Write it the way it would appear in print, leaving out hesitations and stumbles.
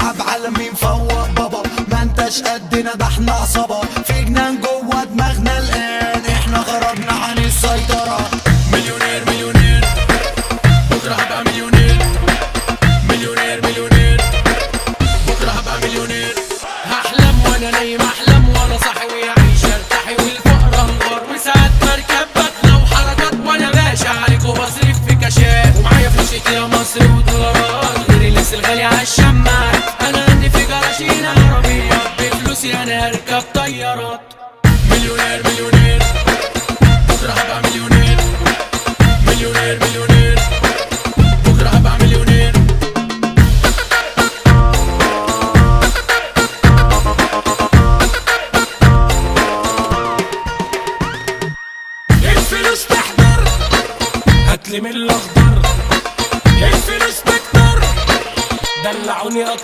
نلعب على مين فوق بابا، ما انتش قدنا ده احنا عصابة، في جنان جوه دماغنا الآن، احنا خرجنا عن السيطرة. مليونير مليونير بكرة هبقى مليونير، مليونير مليونير بكرة هبقى مليونير. هحلم وانا نايم، احلم وانا صاحي، ويعيش ارتاحي والفقر انهار، وساعات بركب بطلة وحركات وانا باشا عليك وبصرف في كاشات، ومعايا فلوس يا مصر ودولارات غير اللبس الغالي عالشماعات. انا عندي في جراشين عربية بفلوسي انا هركب طيارات. مليونير مليونير